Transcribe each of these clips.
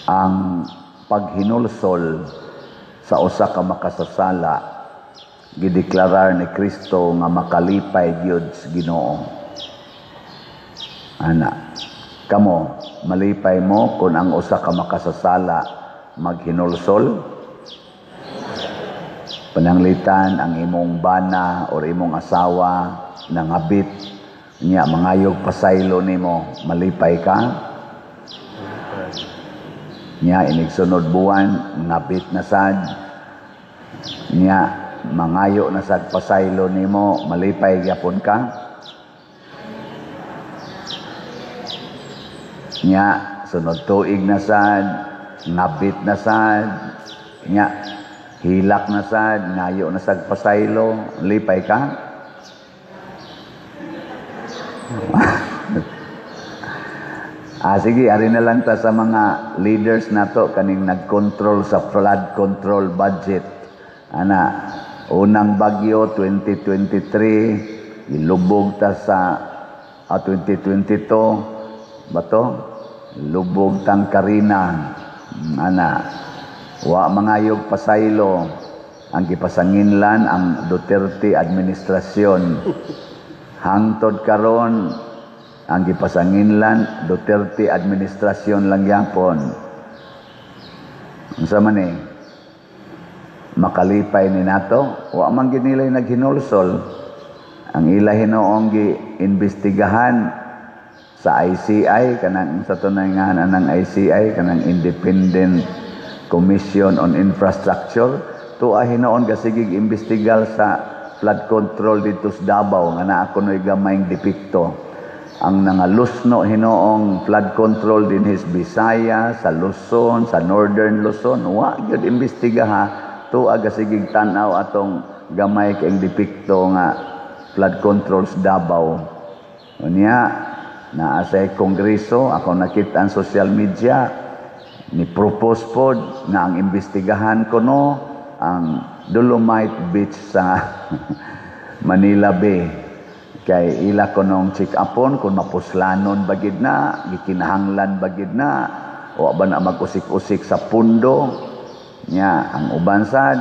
Ang paghinulsol sa usa ka makasasala gideklarar ni Kristo nga makalipay gyud sa Ginoo. Ana, kamo malipay mo kung ang usa ka makasasala maghinulsol? Pananglitan ang imong bana or imong asawa nangabit niya mangayog pasaylo nimo, malipay ka? Niya inig sunod buwan ngabit na sad niya mangayo na sad pasaylo nimo, malipay gyapon ka? Nya sunod tuig na sad ngabit na sad nya hilak na sad ngayo na sad pasaylo, lipay ka? Sige, ari na lang ta sa mga leaders nato kaning nag-control sa flood control budget. Ana, unang bagyo 2023 ilubog ta sa 2022 bato lubog tang Karina. Ana, wa mangayog pasaylo ang gipasanginlan ang Duterte administrasyon. Hangtod karon ang gipasanginlan Duterte administrasyon lang yapon. Unsa man ni makalipay ni nato? Wa man gid nilay naghinulsol. Ang ila hinuong giimbestigahan sa ICI kanang sa tunay nga anang ICI kanang Independent Commission on Infrastructure tuwa hinuon gasigig imbestigal sa flood control dito sa Davao nga naa kunoy gamayng depekto. Ang nangalusno hinoong flood control din his Bisaya, sa Luzon, sa Northern Luzon, wa gyud imbestigaha tuwa gasigig tan-aw atong gamay kay depekto nga flood control sa Davao. Unya naa sa kongreso ako nakita ang social media ni propose pod nga ang imbestigahan kuno ang Dolomite Beach sa Manila Bay. Kay ila ko nung check upon kung mapuslanon bagid na, gikinahanglan bagid na, o ba na mag-usik-usik sa pundo niya. Ang uban sad,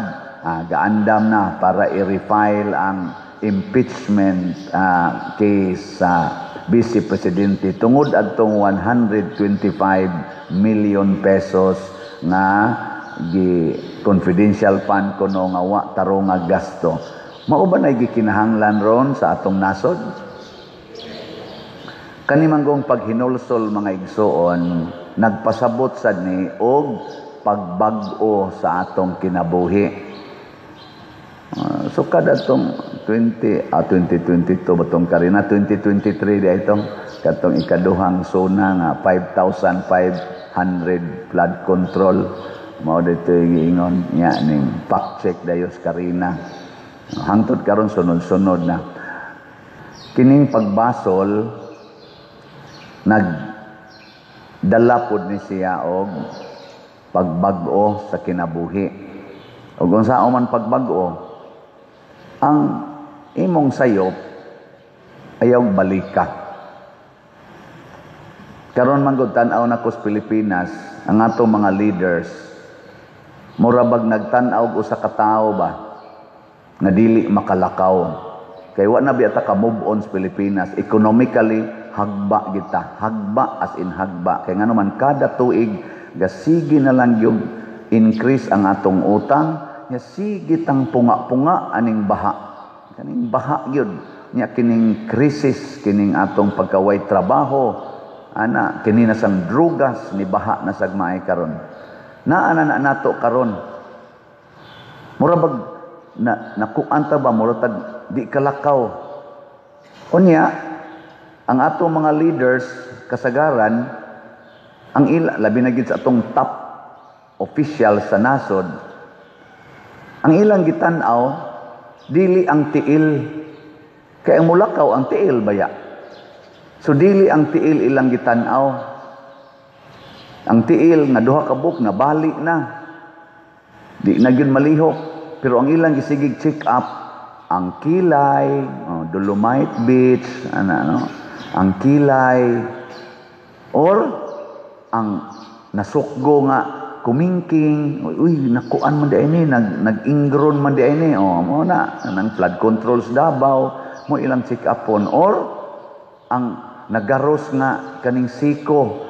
gaandam na para i-refile ang impeachment case sa Vice Presidente tungod adtong 125 million pesos nga confidential fund kuno nga wa tarong nga gasto. Mao ba na gikinahanglan ron sa atong nasod? Kanimanggong paghinulsol mga igsoon, nagpasabot sad ni og pagbag-o sa atong kinabuhi. So kada atong 2022 batong Karina 2023 di itong katong ikaduhang zona nga 5,500 flood control mao dito giingon nya ning fact check dayos Karina. Hangtod karon sunod-sunod na kining pagbasol nagdala pod ni siya og pagbag-o sa kinabuhi. Ug unsa man pagbag-o, ang imong sayop ayaw balika. Karon man gud tan-aw na ko sa Pilipinas ang atong mga leaders murabag nagtan-aw og usa ka tawo ba nga dili makalakaw. Kay wa na biya ta ka move on sa Pilipinas. Economically, hagba kita. Hagba as in hagba. Kay nga naman kada tuig, gasigi na lang yung increase ang atong utang, nya sige tang punga-punga aning baha. Kaning baha yun. Nya kining krisis, kining atong pagkaway trabaho, ana, kininasang drugas, ni baha na sagmaay karon. Naana na nato karon. Murabag nakuanta ba murag di kalakaw. Unya ang atong mga leaders kasagaran ang labi na gid sa atong top official sa nasod ang ilang gitan-aw dili ang tiil kay ang mulakaw ang tiil baya. So dili ang tiil ilang gitan-aw. Ang tiil nga duha ka buk na bali na. Di na gyud malihok. Pero ang ilang gisigig check up ang Kilay, Dolomite Beach, ang kilay, or ang nasukgo nga kumingking, uy, nakuan man di ini, nag-ingron man di ini, mo na, nang flood controls Davao, mo ilang check upon, or ang nagaros nga kaning siko,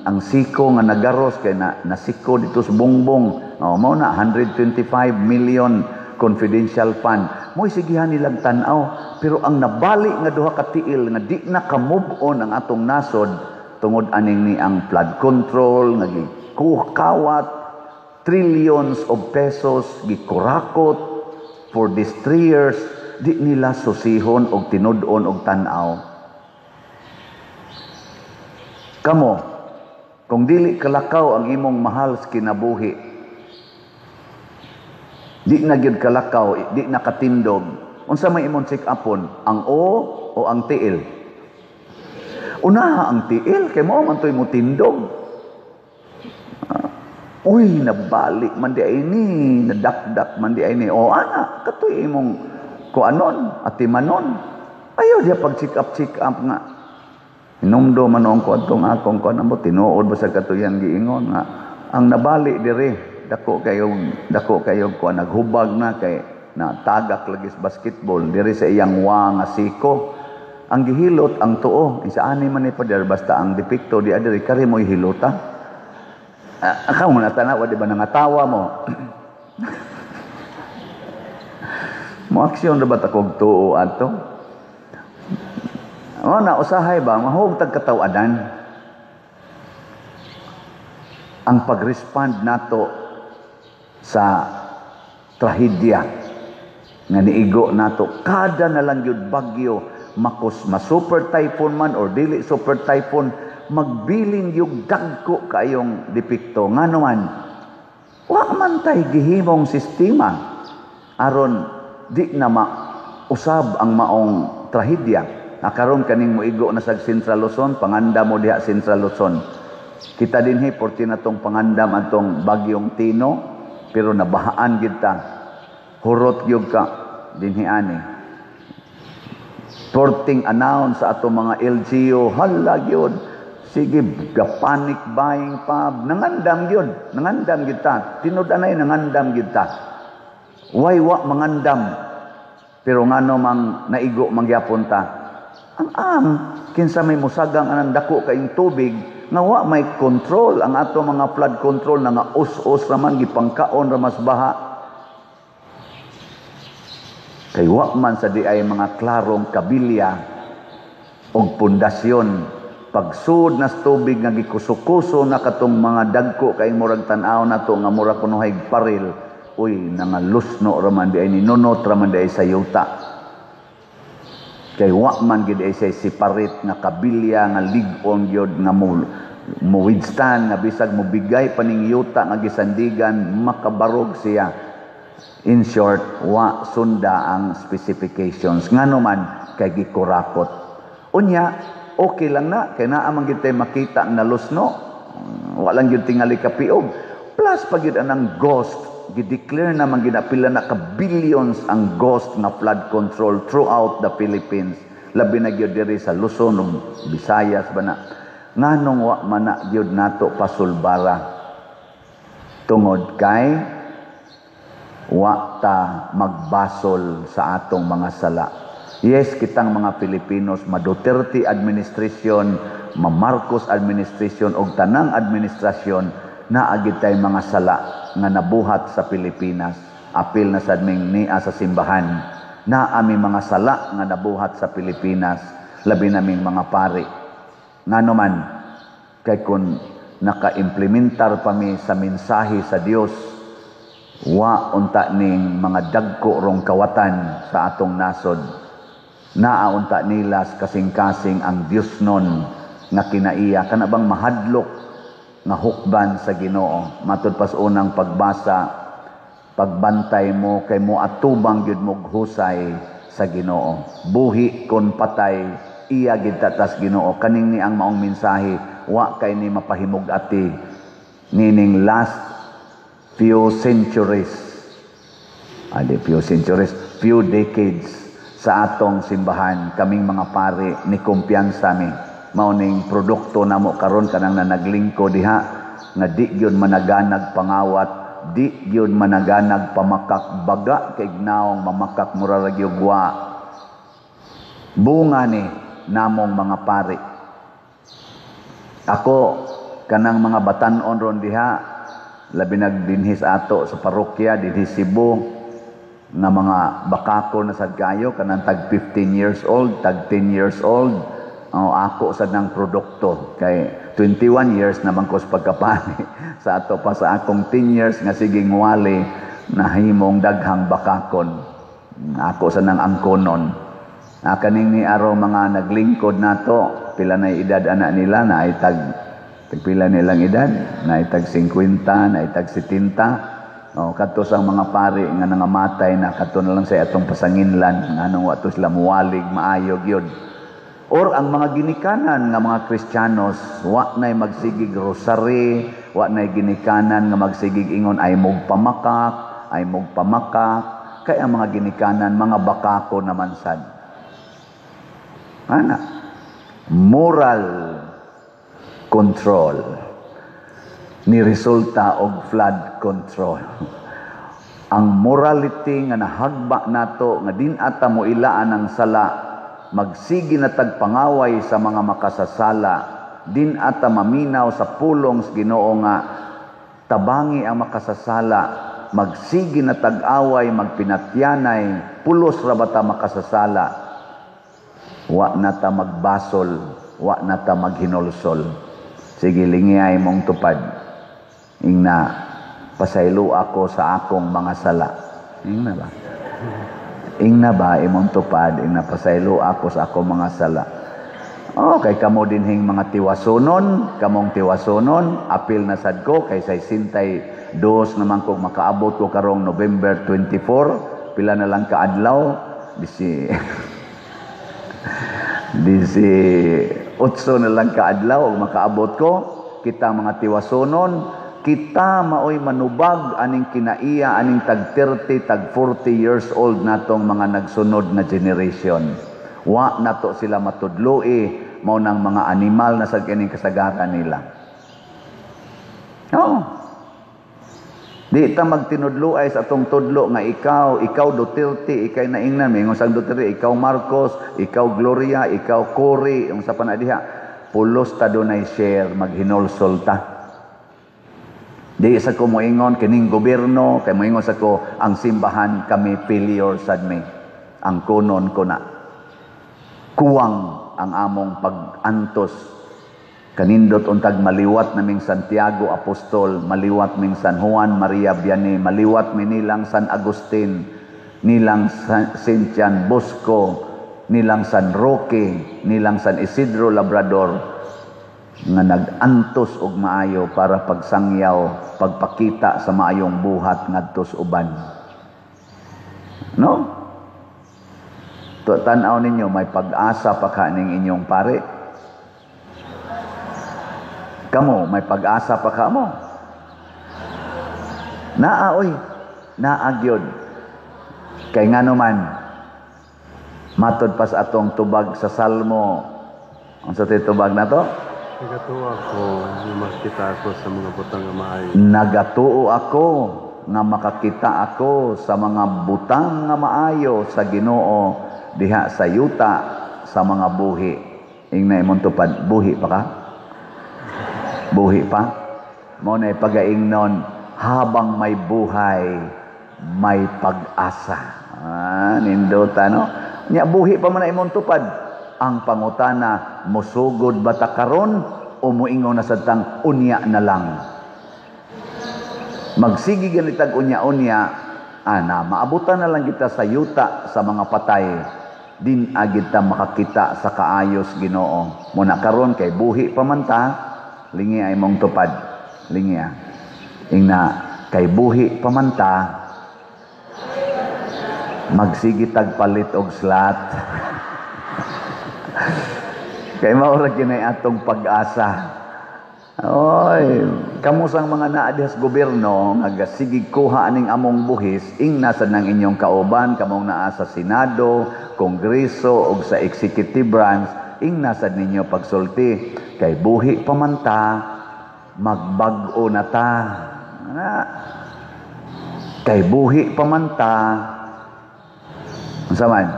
ang siko nga nagaros kay nasiko dito sa bongbong, mo na 125 million confidential fund, mo isigihan nilang tanaw, pero ang nabali nga duha ka tiil nga di na ka-move on ang atong nasod tungod aning ni ang flood control nga kawat, trillions of pesos gikurakot for these 3 years, di nila susihon og tinud-on og tan-aw. Kamo, kung dili kalakaw ang imong mahal sa kinabuhi, di na gyud kalakaw, di na katindog, unsa may imong check upon, ang o ang tiil? Unaha ang tiil, kay mo man to'y mo tindog. Uy, nabalik man di ay ni, nadakdak man di ay ni. O ana, katoy imong kuanon, atimanon. Ayaw diya pag check up nga. Inumdo man ang kuadtong akong kuan mo, tinuod ba sa katuyan giingon nga. Ang nabalik dire, dako kayo kuan, naghubag na kay na tagak lagi sa basketball, dire sa iyang nga siko. Ang gihilot, ang tuo, isaani man ni pader, basta ang depikto di adiri, kari mo ihilota. Akaw mo natanawa, di ba nangatawa mo? Mo aksyon na ba takog tuo ato? O na, usahay ba, mahog tagkatawadan. Ang pag-respond nato sa trahedya nga niigo nato, kada na lang yun bagyo, ma-super typhoon man or dili super typhoon, magbilin yung dagko kayong depikto. Nga naman, wa man tay gihimong sistema aron di na mausab ang maong trahedya. Karon kaning moigo na sa Central Luzon, pangandam mo diha Central Luzon. Kita dinhi porti na tong pangandam atong bagyong Tino, pero nabahaan gid ta. Hurot gyud ka dinhi ani. Porting announce sa atong mga LGU, hala gyud. Sige, panic buying pa. Nangandam yun. Nangandam kita. Tinud-anay, nangandam kita. Why wa mangandam? Pero nga no mang naigo mangyapon ta. Ang kinsa may musagang anang dako kayong tubig, nga wa may control. Ang ato mga flood control na nga us-us raman, gipangkaon ramas baha. Kay wa man sa di ay mga klarong kabilya o pundasyon. Pagsud na tubig nga gikuso-kuso na katong mga dagko kay murag tan-aw nato nga murag kunuhay paril, uy nangalusno raman di ay ninunot raman di ay sa yuta. Kay wa man gid ay say siparit nga kabilya nga lig-on gyud nga mo withstand nga bisag mo bigay paning yuta nga gisandigan makabarog siya. In short, wa sunda ang specifications ngano man kay gikurakot. Unya okay lang na, kaya naamang yun tayo makita ang nalusno. Walang yun tingali kapiog. Plus, pag yun anang ghost, gideclare naman ginapila na ka-billions ang ghost na flood control throughout the Philippines. Labi na yun diri sa Luzon, Visayas ba na. Nganong wa mana yun nato pasulbara. Tungod kay, wa ta magbasol sa atong mga sala. Yes, kitang mga Pilipinos, ma-Duterte administration, ma-Marcos administration, o tanang administrasyon, na agit tay mga sala nga nabuhat sa Pilipinas. Apil na sad ming niya sa simbahan, na aming mga sala nga nabuhat sa Pilipinas, labi naming mga pari. Nga naman, kay kun naka-implementar pa mi sa mensahe sa Dios, wa unta ning mga dagko rong kawatan sa atong nasod. Naaunta nila kasing-kasing ang Dios nun nga kinaiya kanabang mahadlok nga hukban sa Ginoo. Matud pas unang pagbasa, pagbantay mo kay mo atubang gyud mo husay sa Ginoo. Buhi kon patay iya gid tatas Ginoo. Kaning ni ang maong mensahe, wa kay ni mapahimug-ati nining last few centuries. Few decades sa atong simbahan, kaming mga pari ni kumpiyansa mi. Mao ning produkto namo karon kanang naglingkod diha nga di gyud managanag pangawat, di gyud managanag pamakak baga kay gnaong mamakak mura ra gyud wa. Bunga ni namong mga pari. Ako kanang mga batan-on ron diha labi nagdinhis ato sa parokya dinhi Cebu nga mga bakako na sad kayo kanang tag 15 years old, tag 10 years old. Ako sad ng produkto kay 21 years naman ko sa pagkapani sa ato pa sa akong 10 years nga siging wali nahimong daghang bakakon. Ako sa nang angkonon. Kaning ni araw mga naglingkod nato, pila na edad anak nila na ay tagpila nilang edad, na ay tag 50, na ay tag 70. Kadto sang mga pari nga nangamatay na kadto na lang sa atong pasanginlan nganong wa to sila muwalig maayo gyud. Or ang mga ginikanan nga mga Kristiyanos, wa na'y magsigig rosary, wa na'y ginikanan nga magsigig ingon ay mogpamakak, ay mogpamakak, kay ang mga ginikanan, mga bakako naman sad. Ana, moral control ni resulta og flood control. Ang morality nga nahagba nato nga din ata mo ilaan ang sala, magsigi na tagpangaway sa mga makasasala, din ata maminaw sa pulong sa Ginoo nga tabangi ang makasasala, magsigi na tag-away, magpinatyanay, pulos ra bata makasasala, wa na ta magbasol, wa na ta maghinulsol. Sige, lingiyay mong tupad. Ingna, pasaylo ako sa akong mga sala. Ingna ba? Ingna ba imong tupad, ingna pasaylo ako sa akong mga sala. Kay kamo dinhing mga tiwasonon, kamong tiwasonon, apil na sad ko, kay say sintay dos naman kung makaabot ko karong November 24, pila na lang kaadlaw, disi 8 na lang kaadlaw, makaabot ko, kita mga tiwasonon, kita maoy manubag aning kinaiya aning tag 30 tag 40 years old natong mga nagsunod na generation. Wa nato sila matudloi mao nang mga animal na sad kining kasagaran nila. Di ta magtinudloay sa atong tudlo nga ikaw Duterte, ikay naingnan mi sang Duterte, ikaw Marcos, ikaw Gloria, ikaw Cory, yung sa panadiha pulos ta dunay share maghinulsol ta. Di sa ko moingon kining gobyerno, kay moingon sa ko ang simbahan kami failure sad mi. Ang kunon ko na kuwang ang among pag-antos. Kanindot untag maliwat naming Santiago Apostol, maliwat ming San Juan Maria Vianney, maliwat mi nilang San Agustin, nilang Saint John Bosco, nilang San Roque, nilang San Isidro Labrador, nga nag-antos og maayo para pagsangyaw, pagpakita sa maayong buhat ngadto sa uban. No? Tanaw ninyo, may pag-asa pa kaning inyong pare. Kamo, may pag-asa pa ka mo. Naagyod. Kay nga naman, matod pas atong tubag sa Salmo. Ang sa tubag na to? Nagatuo ako nga makita ako sa mga butang nga maayo. Nagatuo ako nga makakita ako sa mga butang nga maayo sa Ginoo diha sa yuta sa mga buhi. Ingna imong tupad, buhi pa ka? Buhi pa? Mo na pagaingnon, habang may buhay, may pag-asa. Nindota, no? Nya buhi pa man na imong tupad. Ang pangutana, musugod ba ta karon o muingon na sadtang unya na lang? Magsigi ganitag unya-unya, maabutan na lang kita sa yuta sa mga patay, din agid ta makakita sa kaayos Ginoo. Muna karon kay buhi pa man ta, lingi ay mong tupad. Lingi ingna kay buhi pa man ta, magsigi tagpalit og slot. Kay maura kinay atong pag-asa. Oy, Kamusang mga naadihas gobyerno nga sige kuha aning among buhis ing nasa nang inyong kauban kamong naa sa Senado, Kongreso ug sa executive branch ing nasa ninyo pagsulti kay buhi pamanta magbag-o na ta. Kay buhi pamanta unsa man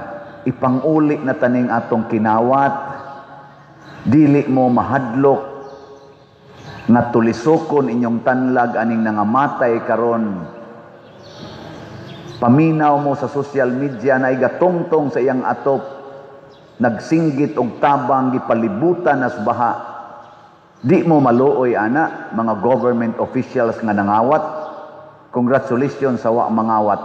ipanguli na taning atong kinawat dili mo mahadlok nga tulisokon inyong tanlag aning nangamatay karon. Paminaw mo sa social media na igatongtong sa iyang atop, nagsinggit og tabang gipalibutan as baha. Di mo maluoy ana mga government officials nga nangawat. Congratulations sa wa mangawat.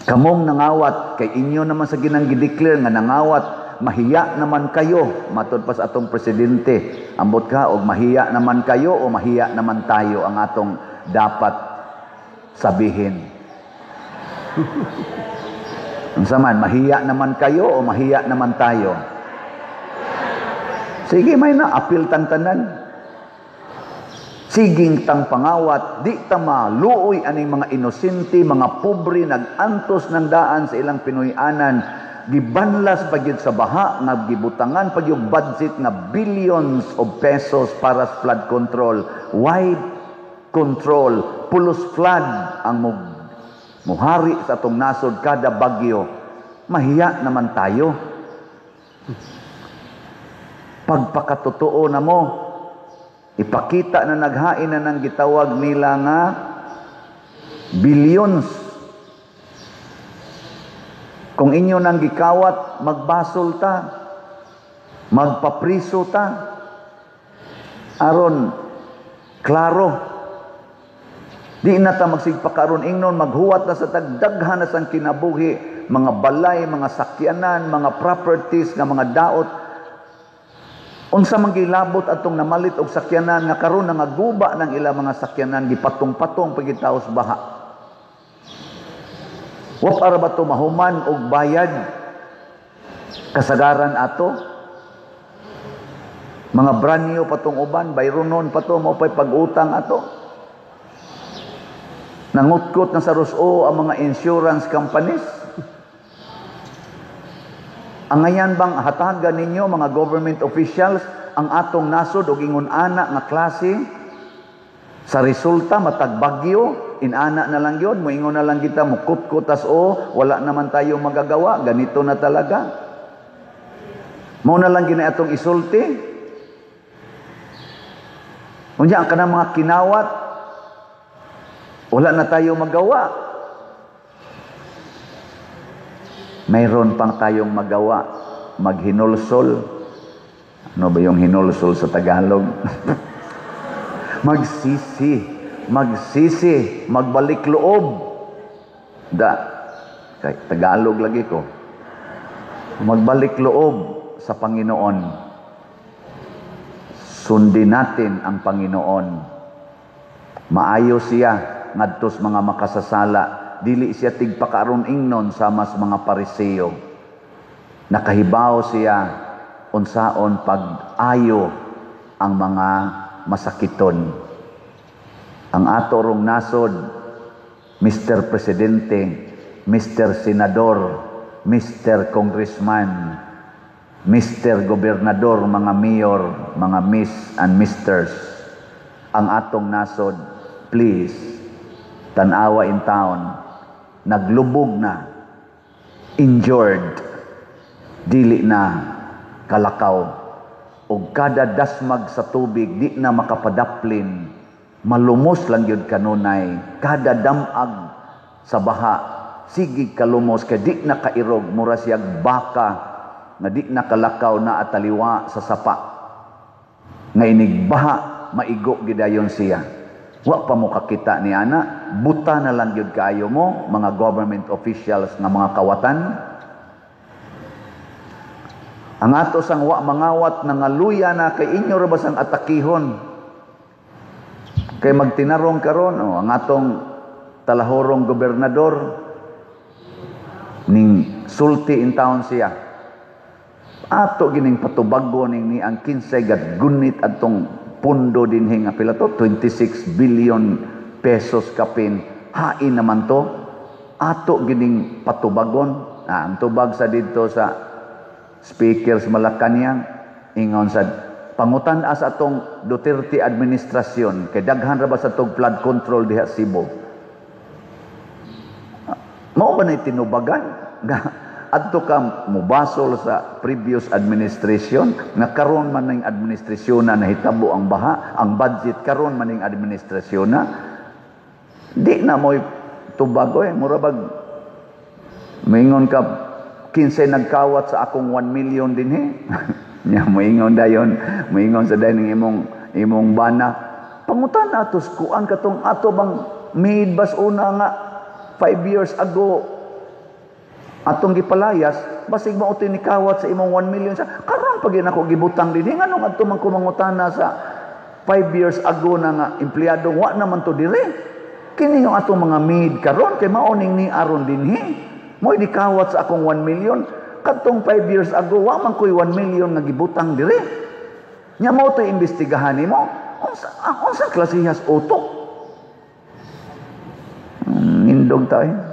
Kamong nangawat kay inyo naman sa ginang gideclare nga nangawat. Mahiya naman kayo, matod pa sa atong presidente. Ambot ka, o mahiya naman kayo o mahiya naman tayo ang atong dapat sabihin. Unsa man, mahiya naman kayo o mahiya naman tayo. Sige, may na-apil tantanan. Siging tang pangawat, di ta maluoy aning mga inosente, mga pobre, nag-antos ng daan sa ilang Pinoyanan, gibanlas pagyud sa baha nga gibutangan pagyud budget nga billions of pesos para sa flood control, wide control, pulos flood ang muhari sa atong nasod kada bagyo. Mahiya naman tayo. Pagpakatotoo na mo, ipakita na naghain na ng gitawag nila nga billions. Kung inyo nang gikawat, magbasol ta, magpapriso ta, aron klaro. Di na ta magsigpakaron ingnon, maghuwat na sa tagdaghan na sang kinabuhi, mga balay, mga sakyanan, mga properties, nga mga daot. Unsa man gilabot atong namalit og sakyanan nga karon nangaguba ng ilang mga sakyanan gipatong-patong pagitaos baha. Wa para ba to mahuman og bayad kasagaran ato? Mga branyo patong uban, bayronon pa to mo pay pag-utang ato. Nangutkot na sa ruso ang mga insurance companies. Ang ngayon bang hatagan ninyo mga government officials ang atong nasod og ingon ana nga klase sa resulta matagbagyo? Inana na lang yun, moingon na lang kita, mukut-kutas wala naman tayo magagawa, ganito na talaga. Mo na lang gina atong isulti. Unya ka na mga kinawat, wala na tayo magawa. Mayroon pang tayong magawa, maghinulsol. Ano ba yung hinulsol sa Tagalog? Magsisi, magbalik loob. Kay Tagalog lagi ko. Magbalik loob sa Panginoon. Sundin natin ang Panginoon. Maayo siya ngadtos mga makasasala. Dili siya tigpakaron ingnon sa mas mga Pariseo. Nakahibaw siya unsaon pag-ayo ang mga masakiton. Ang ato rong nasod, Mr. Presidente, Mr. Senador, Mr. Congressman, Mr. Gobernador, mga mayor, mga miss and misters, ang atong nasod, please, tanawa in town, naglubog na, injured, dili na kalakaw, o kada dasmag sa tubig, di na makapadaplin, malumos lang yun kanunay, kada damag sa baha, sige kalumos, kaya di na kairog, mura siyag baka, nga di na kalakaw na ataliwa sa sapa. Nga inigbaha, maigo gidayon siya. Wa pa mo kakita ni ana, buta na lang yun kayo mo, mga government officials nga mga kawatan. Ang ato sang wa mangawat, nangaluya na, kay inyo rabas ang atakihon. Kay magtinarong karon ang atong talahorong gobernador ning sulti in town siya. Ato gining patubago ning ni ang 15 gat gunit adtong pundo dinhi nga pila to 26 billion pesos kapin. Hain naman to ato gining patubagon. Ang tubag sa didto sa speaker sa Malacañang ingon sa pangutan as atong Duterte administrasyon kay daghan ra ba sa tog flood control diha sa Cebu. Mao ba na tinubagan nga adto ka mubasol sa previous administration nga karon man ning administrasyon na nahitabo ang baha, ang budget karon man ning administrasyon na di na mo'y tubag mura bag moingon ka kinsay nagkawat sa akong 1 million dinhi. Nya moingon dayon, moingon sa dayon imong bana. Pangutan atos kuan katong ato bang mid bas una nga 5 years ago atong gipalayas basig mao ni kawat sa imong 1 million sa karon pag ako gibutang dinhi nganong adto man ko mangutana sa 5 years ago na nga empleyado wa naman to dire. Kini yung atong mga mid karon kay mao ning ni aron dinhi. Mo'y dikawat sa akong 1 million. Katong 5 years ago, wa man ko'y 1 million nga gibutang dire. Nya mo ito imbestigahan mo. Unsa klasihas utok? Nindog tayo.